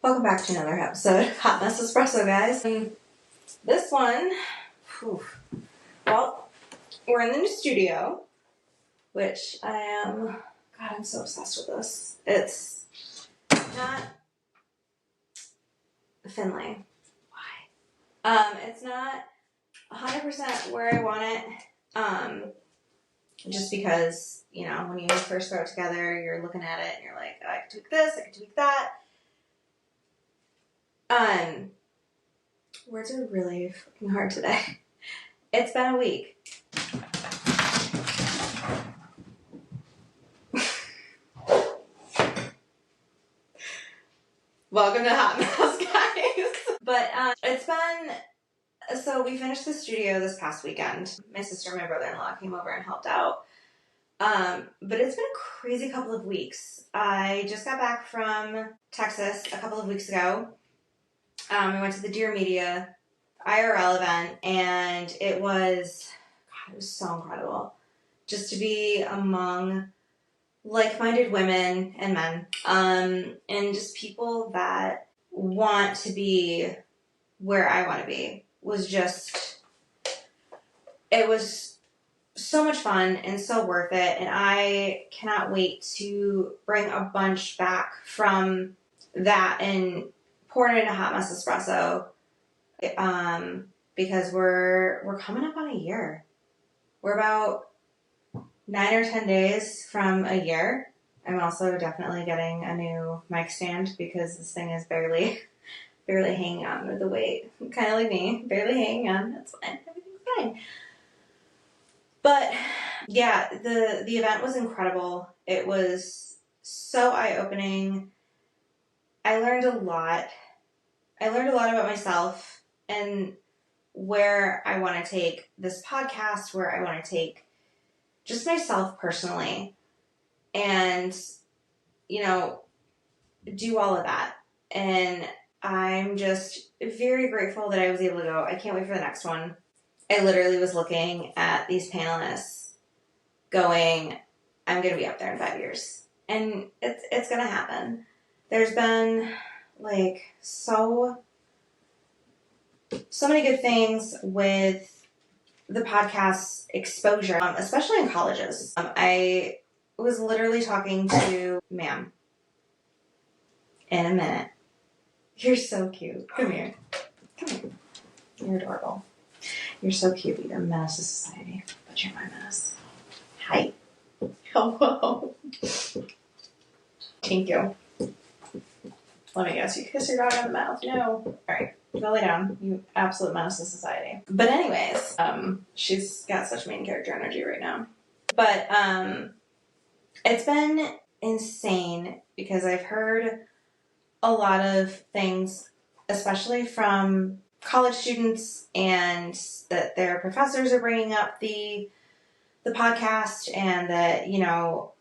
Welcome back to another episode of Hot Mess Espresso, guys. This one, well, we're in the new studio, which I'm so obsessed with this. It's not Finlay. Why? It's not 100% where I want it, just because, you know, when you first throw it together, you're looking at it and you're like, oh, I could tweak this, I could tweak that. Words are really fucking hard today. It's been a week. Welcome to Hot Mess, guys. But it's been, so we finished the studio this past weekend. My sister and my brother-in-law came over and helped out. But it's been a crazy couple of weeks. I just got back from Texas a couple of weeks ago. We went to the Dear Media IRL event, and it was so incredible. Just to be among like-minded women and men, and just people that want to be where I want to be it was so much fun and so worth it, and I cannot wait to bring a bunch back from that and pour it into Hot Mess Espresso, because we're coming up on a year. We're about 9 or 10 days from a year. I'm also definitely getting a new mic stand because this thing is barely hanging on with the weight. Kind of like me, barely hanging on. That's fine. Everything's fine. But yeah, the event was incredible. It was so eye-opening. I learned a lot. I learned a lot about myself and where I want to take this podcast, where I want to take just myself personally, and, you know, do all of that. And I'm just very grateful that I was able to go. I can't wait for the next one. I literally was looking at these panelists going, I'm going to be up there in 5 years. And it's going to happen. There's been like so many good things with the podcast exposure, especially in colleges. I was literally talking to ma'am in a minute. You're so cute. Come here. You're adorable. You're so cute. You're a menace to society, but you're my menace. Hi. Hello. Thank you. Let me guess, you kiss your dog on the mouth? No. All right, go lay down. You absolute menace to society. But anyways, she's got such main character energy right now. But it's been insane because I've heard a lot of things, especially from college students, and that their professors are bringing up the podcast, and that, you know,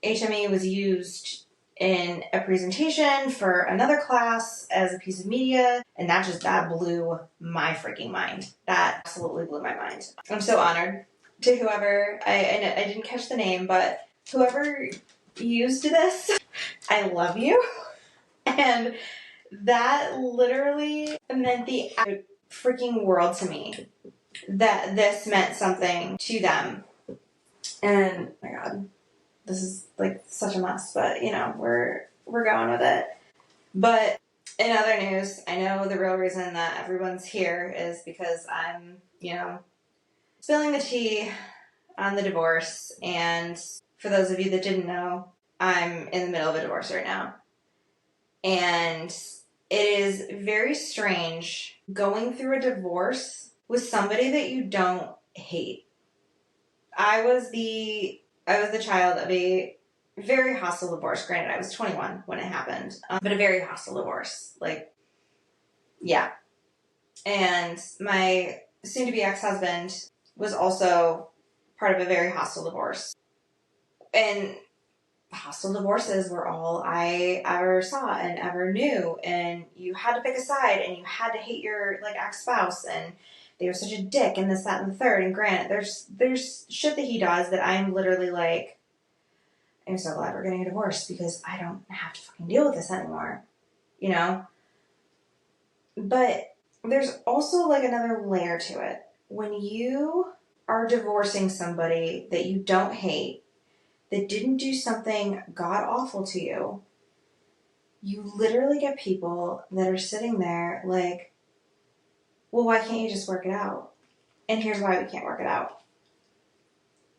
HME was used in a presentation for another class as a piece of media, and that blew my freaking mind. That absolutely blew my mind. I'm so honored to whoever, I didn't catch the name, but whoever used this, I love you. And that literally meant the freaking world to me, that this meant something to them. And oh my God, this is like such a mess, but you know, we're going with it. But in other news, I know the real reason that everyone's here is because I'm, you know, spilling the tea on the divorce. And for those of you that didn't know, I'm in the middle of a divorce right now. And it is very strange going through a divorce with somebody that you don't hate. I was the child of a very hostile divorce. Granted, I was 21 when it happened, but a very hostile divorce. Like, yeah. And my soon-to-be ex-husband was also part of a very hostile divorce. And hostile divorces were all I ever saw and ever knew. And you had to pick a side, and you had to hate your like ex-spouse, and they were such a dick, and this, that, and the third. And granted, there's shit that he does that I'm literally like, I'm so glad we're getting a divorce because I don't have to fucking deal with this anymore. you know? But there's also like another layer to it. When you are divorcing somebody that you don't hate, that didn't do something god awful to you, you literally get people that are sitting there like, well, why can't you just work it out? And here's why we can't work it out.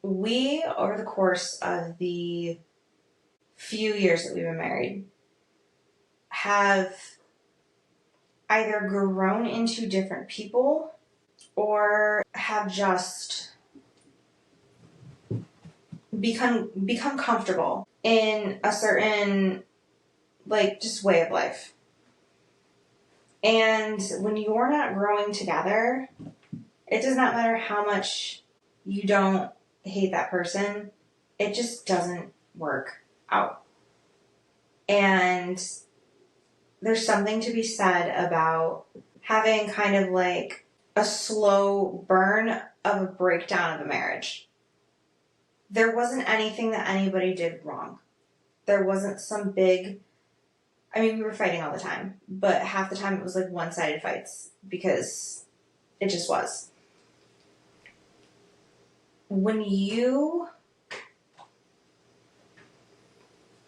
We, over the course of the few years that we've been married, have either grown into different people or have just become comfortable in a certain, like, just way of life. And when you're not growing together, it does not matter how much you don't hate that person, it just doesn't work out. And there's something to be said about having kind of like a slow burn of a breakdown of a marriage. There wasn't anything that anybody did wrong. There wasn't some big, I mean, we were fighting all the time, but half the time it was like one-sided fights because it just was. When you,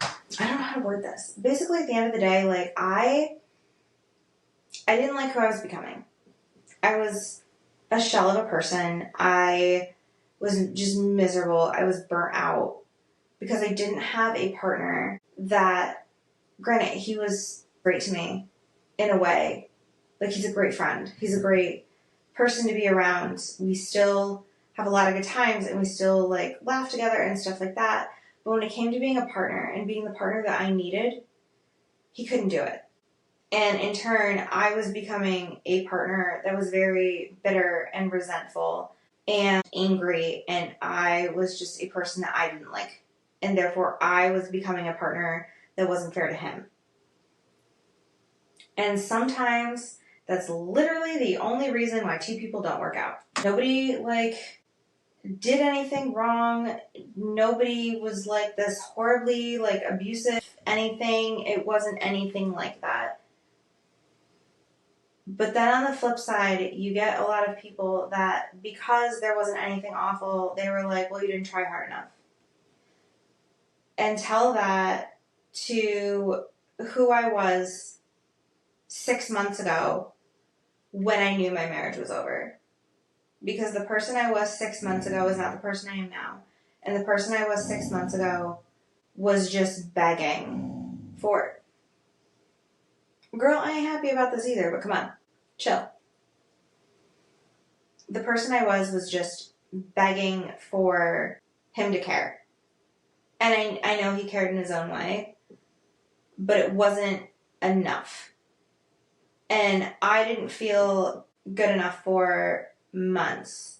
I don't know how to word this. Basically, at the end of the day, like, I didn't like who I was becoming. I was a shell of a person. I was just miserable. I was burnt out because I didn't have a partner that, granted, he was great to me in a way. Like, he's a great friend. He's a great person to be around. We still have a lot of good times and we still, like, laugh together and stuff like that. But when it came to being a partner and being the partner that I needed, he couldn't do it. And in turn, I was becoming a partner that was very bitter and resentful and angry, and I was just a person that I didn't like. And therefore, I was becoming a partner that wasn't fair to him. And sometimes that's literally the only reason why two people don't work out. Nobody, like, did anything wrong. Nobody was, like, this horribly, like, abusive anything. It wasn't anything like that. But then on the flip side, you get a lot of people that, because there wasn't anything awful, they were like, well, you didn't try hard enough. And tell that to who I was 6 months ago when I knew my marriage was over. Because the person I was 6 months ago is not the person I am now. And the person I was 6 months ago was just begging for it. Girl, I ain't happy about this either, but come on, chill. The person I was just begging for him to care. And I know he cared in his own way, but it wasn't enough. And I didn't feel good enough for months.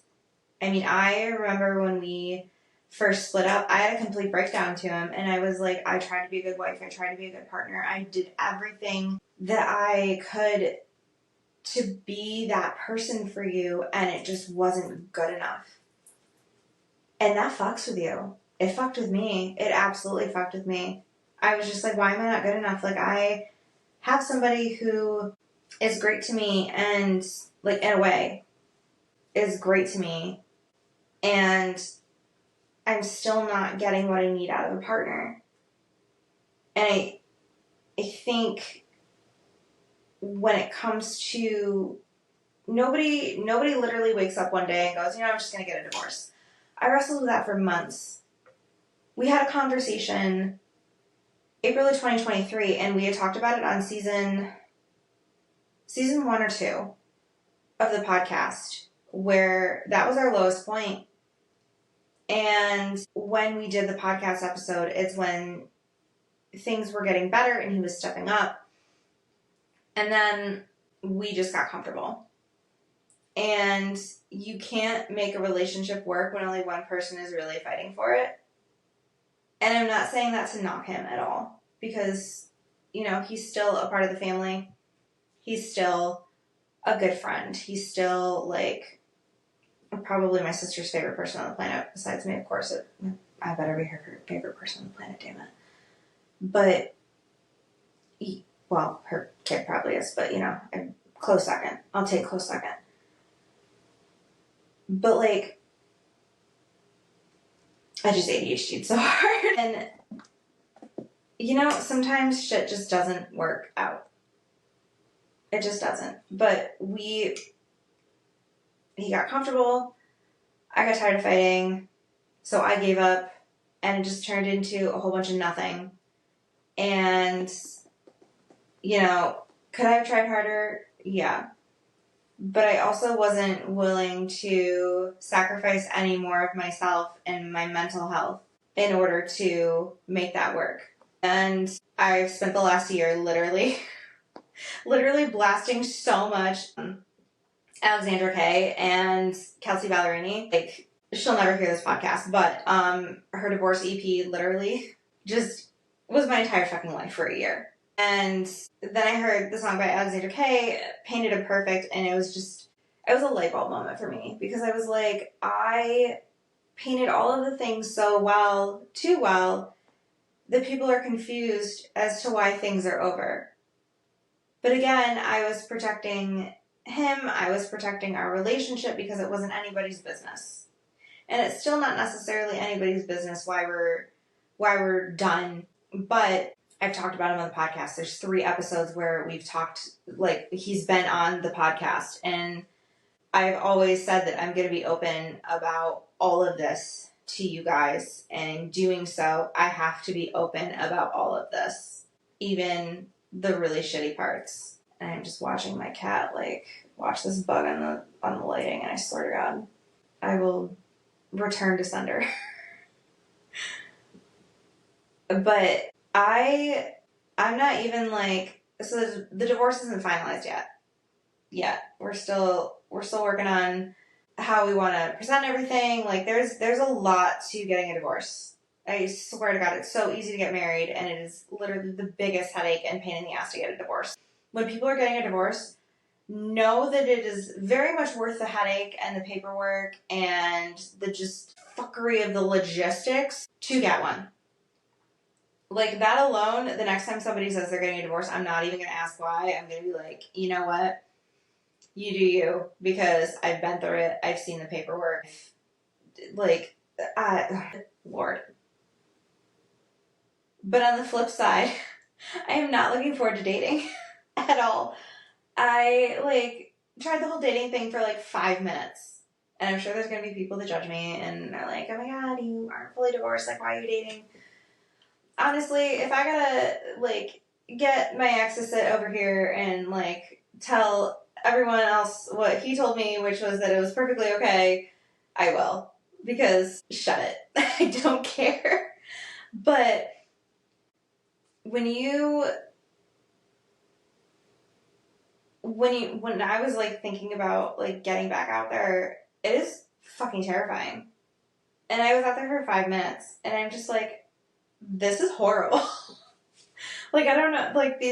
I mean, I remember when we first split up, I had a complete breakdown to him, and I was like, I tried to be a good wife, I tried to be a good partner, I did everything that I could to be that person for you, and it just wasn't good enough. And that fucks with you. It fucked with me. It absolutely fucked with me. I was just like, why am I not good enough? Like, I have somebody who is great to me and, like, in a way, is great to me, and I'm still not getting what I need out of a partner. And I think when it comes to nobody literally wakes up one day and goes, I'm just going to get a divorce. I wrestled with that for months. We had a conversation April of 2023, and we had talked about it on season 1 or 2 of the podcast, where that was our lowest point. And when we did the podcast episode, it's when things were getting better and he was stepping up. And then we just got comfortable. And you can't make a relationship work when only one person is really fighting for it. And I'm not saying that to knock him at all, because, he's still a part of the family. He's still a good friend. He's still, like, probably my sister's favorite person on the planet, besides me, of course. I better be her favorite person on the planet, damn it. But Well, her kid probably is, but, you know, close second. I'll take close second. But, like, I just ADHD'd so hard. And, you know, sometimes shit just doesn't work out. It just doesn't. But he got comfortable. I got tired of fighting. So I gave up. And it just turned into a whole bunch of nothing. And, you know, could I have tried harder? Yeah. But I also wasn't willing to sacrifice any more of myself and my mental health in order to make that work. And I've spent the last year literally blasting so much Alexandra Kay and Kelsey Ballerini. Like, she'll never hear this podcast, but her divorce EP literally just was my entire fucking life for a year. And then I heard the song by Alexandra Kay, Painted Imperfect, and it was a light bulb moment for me, because I was like, I painted all of the things so well, too well, that people are confused as to why things are over. But again, I was protecting him, I was protecting our relationship, because it wasn't anybody's business. And it's still not necessarily anybody's business why we're done. But I've talked about him on the podcast. There's 3 episodes where we've talked, like, he's been on the podcast. And I've always said that I'm going to be open about all of this to you guys. And in doing so, I have to be open about all of this. Even the really shitty parts. And I'm just watching my cat, like, watch this bug on the lighting. And I swear to God, I will return to sender. But I'm not even like, so the divorce isn't finalized yet. We're still working on how we want to present everything. Like, there's a lot to getting a divorce. I swear to God, it's so easy to get married, and it is literally the biggest headache and pain in the ass to get a divorce. When people are getting a divorce, know that it is very much worth the headache and the paperwork and the just fuckery of the logistics to get one. Like, that alone, the next time somebody says they're getting a divorce, I'm not even going to ask why. I'm going to be like, you know what? You do you, because I've been through it. I've seen the paperwork. Like, Lord. But on the flip side, I am not looking forward to dating at all. I, like, tried the whole dating thing for, like, 5 minutes. And I'm sure there's going to be people that judge me and are like, oh my God, you aren't fully divorced. Like, why are you dating? Honestly, if I gotta, like, get my ex to sit over here and, like, tell everyone else what he told me, which was that it was perfectly okay, I will. Because, shut it. I don't care. But when I was, like, thinking about, like, getting back out there, it is fucking terrifying. And I was out there for 5 minutes, and I'm just like, this is horrible. Like, I don't know, like,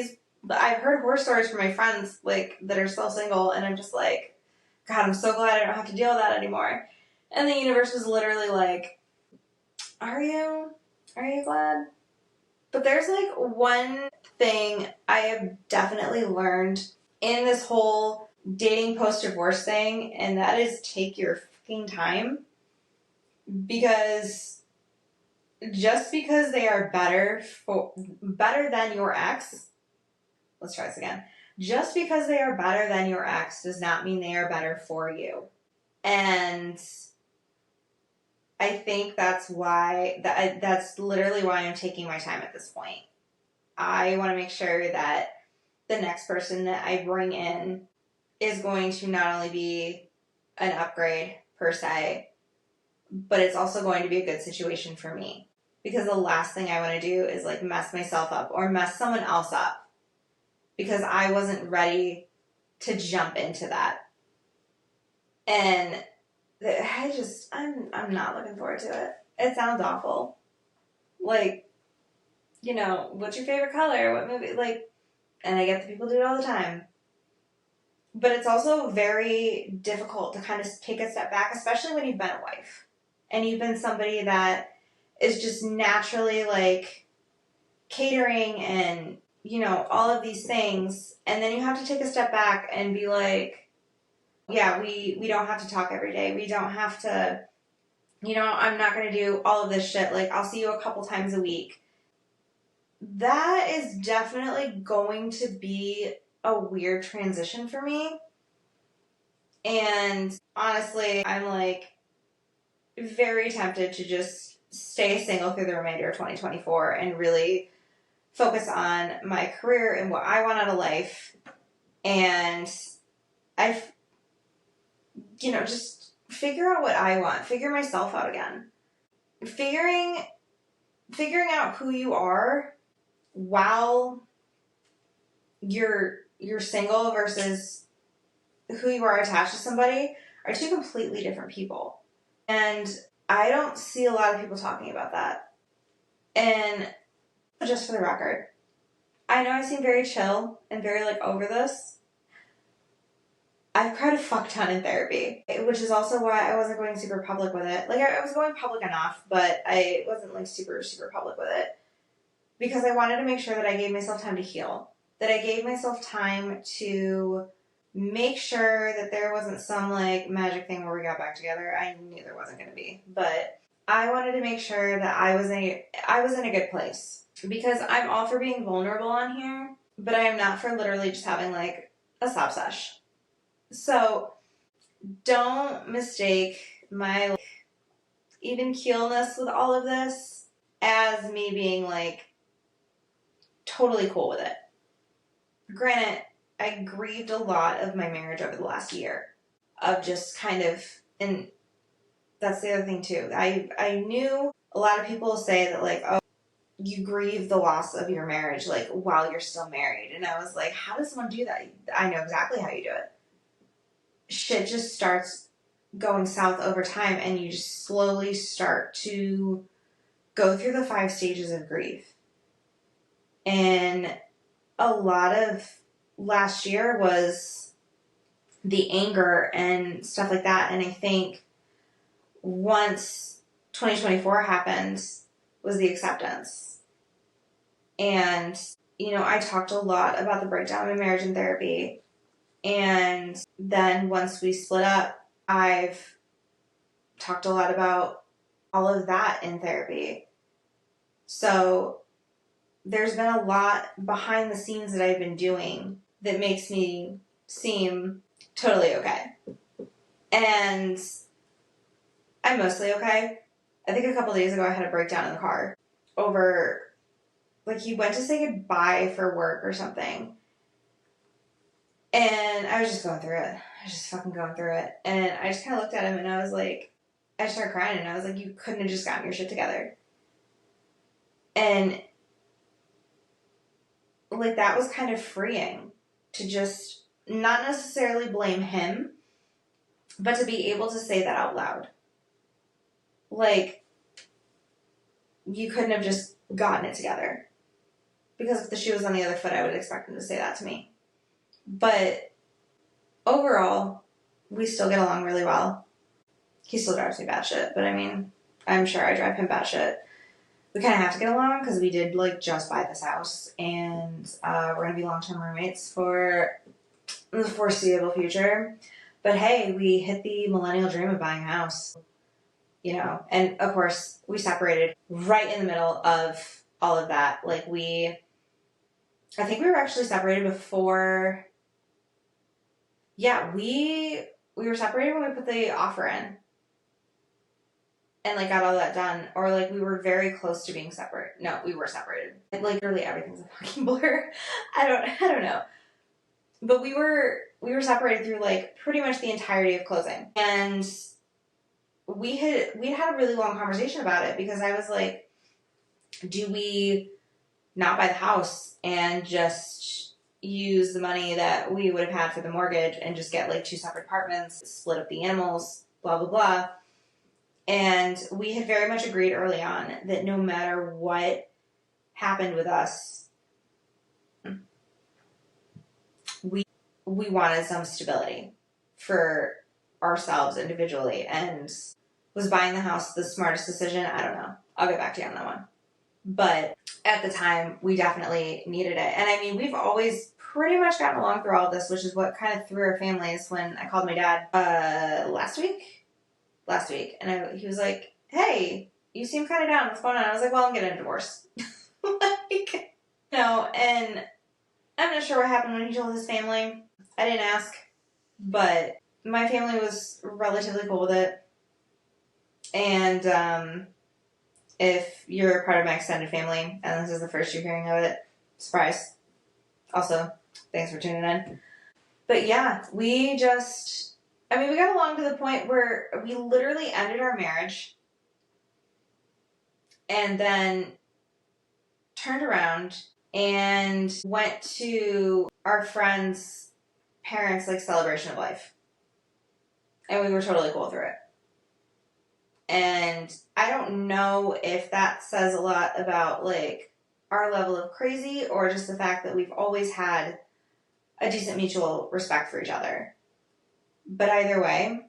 I've heard horror stories from my friends, like, that are still single, and I'm just like, God, I'm so glad I don't have to deal with that anymore. And the universe was literally like, are you glad? But there's, like, one thing I have definitely learned in this whole dating post-divorce thing, and that is take your fucking time. Because just because they are better than your ex, let's try this again. Just because they are better than your ex does not mean they are better for you. And I think that's literally why I'm taking my time at this point. I want to make sure that the next person that I bring in is going to not only be an upgrade per se, but it's also going to be a good situation for me. Because the last thing I want to do is, like, mess myself up or mess someone else up. Because I wasn't ready to jump into that. And I'm not looking forward to it. It sounds awful. Like, you know, what's your favorite color? What movie? Like, and I get that people do it all the time. But it's also very difficult to kind of take a step back, especially when you've been a wife. And you've been somebody that is just naturally, like, catering and you know, all of these things. And then you have to take a step back and be like, yeah, we don't have to talk every day. We don't have to, you know, I'm not going to do all of this shit. Like, I'll see you a couple times a week. That is definitely going to be a weird transition for me. And honestly, I'm like very tempted to just stay single through the remainder of 2024 and really focus on my career and what I want out of life. And you know, just figure out what I want, figure myself out again. Figuring out who you are while you're single versus who you are attached to somebody are two completely different people. And I don't see a lot of people talking about that. And just for the record, I know I seem very chill and very like over this. I've cried a fuck ton in therapy, which is also why I wasn't going super public with it. Like, I was going public enough, but I wasn't like super, super public with it. Because I wanted to make sure that I gave myself time to heal. That I gave myself time to make sure that there wasn't some like magic thing where we got back together. I knew there wasn't going to be. But I wanted to make sure that I was in a good place. Because I'm all for being vulnerable on here, but I am not for literally just having like a sob sesh. So don't mistake my like, even keelness with all of this as me being like totally cool with it. Granted, I grieved a lot of my marriage over the last year of just kind of, and that's the other thing too. I knew a lot of people say that like, oh, you grieve the loss of your marriage like while you're still married. And I was like, how does someone do that? I know exactly how you do it. Shit just starts going south over time and you just slowly start to go through the 5 stages of grief. And a lot of last year was the anger and stuff like that. And I think once 2024 happened was the acceptance. And, you know, I talked a lot about the breakdown of my marriage in therapy. And then once we split up, I've talked a lot about all of that in therapy. So there's been a lot behind the scenes that I've been doing that makes me seem totally okay. And I'm mostly okay. I think a couple days ago I had a breakdown in the car over, like, he went to say goodbye for work or something. And I was just going through it. I was just fucking going through it. And I just kind of looked at him and I was like, I started crying and I was like, you couldn't have just gotten your shit together. And like, that was kind of freeing to just not necessarily blame him, but to be able to say that out loud. Like, you couldn't have just gotten it together. Because if the shoe was on the other foot, I would expect him to say that to me. But overall, we still get along really well. He still drives me batshit, but I mean, I'm sure I drive him batshit. We kind of have to get along because we did like just buy this house, and we're gonna be long-term roommates for the foreseeable future. But hey, we hit the millennial dream of buying a house, you know. And of course, we separated right in the middle of all of that. Like I think we were actually separated before. Yeah, we were separated when we put the offer in. And like got all that done, or like we were very close to being separate. No, we were separated. Like literally everything's a fucking blur. I don't know. But we were separated through like pretty much the entirety of closing. And we had a really long conversation about it because I was like, do we not buy the house and just use the money that we would have had for the mortgage and just get like 2 separate apartments, split up the animals, blah, blah, blah. And we had very much agreed early on that no matter what happened with us, we wanted some stability for ourselves individually. And was buying the house the smartest decision? I don't know. I'll get back to you on that one. But at the time, we definitely needed it. And I mean, we've always pretty much gotten along through all of this, which is what kind of threw our families when I called my dad last week. And he was like, hey, you seem kind of down. What's going on? I was like, well, I'm getting a divorce. Like, and I'm not sure what happened when he told his family. I didn't ask, but my family was relatively cool with it. And if you're part of my extended family and this is the first you're hearing of it, surprise. Also, thanks for tuning in. But yeah, we got along to the point where we literally ended our marriage and then turned around and went to our friend's parents' celebration of life. And we were totally cool through it. And I don't know if that says a lot about our level of crazy or just the fact that we've always had a decent mutual respect for each other. But either way,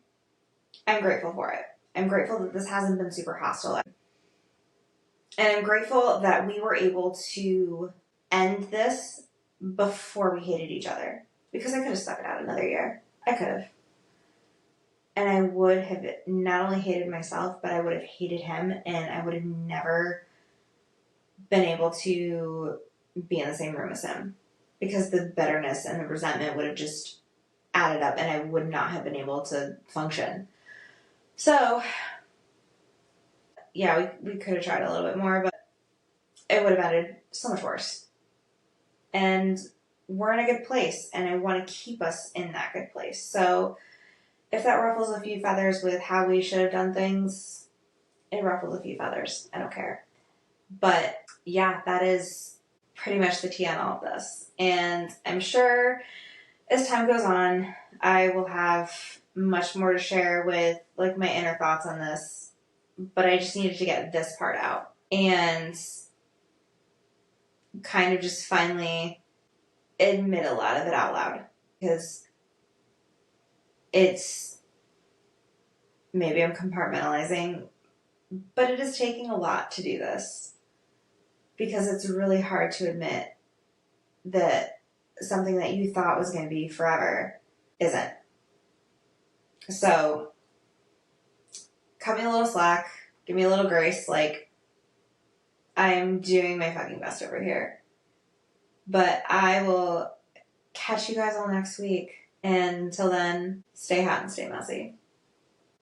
I'm grateful for it. I'm grateful that this hasn't been super hostile. And I'm grateful that we were able to end this before we hated each other. Because I could have stuck it out another year. I could have. And I would have not only hated myself, but I would have hated him, and I would have never been able to be in the same room as him. Because the bitterness and the resentment would have just added up, and I would not have been able to function. So, yeah, we could have tried a little bit more, but it would have ended so much worse. And we're in a good place, and I want to keep us in that good place. So, if that ruffles a few feathers with how we should have done things, it ruffles a few feathers. I don't care. But yeah, that is pretty much the tea on all of this. And I'm sure as time goes on, I will have much more to share with my inner thoughts on this. But I just needed to get this part out and kind of just finally admit a lot of it out loud. Because maybe I'm compartmentalizing, but it is taking a lot to do this because it's really hard to admit that something that you thought was going to be forever isn't. So, cut me a little slack, give me a little grace, I'm doing my fucking best over here. But I will catch you guys all next week. And until then, stay hot and stay messy.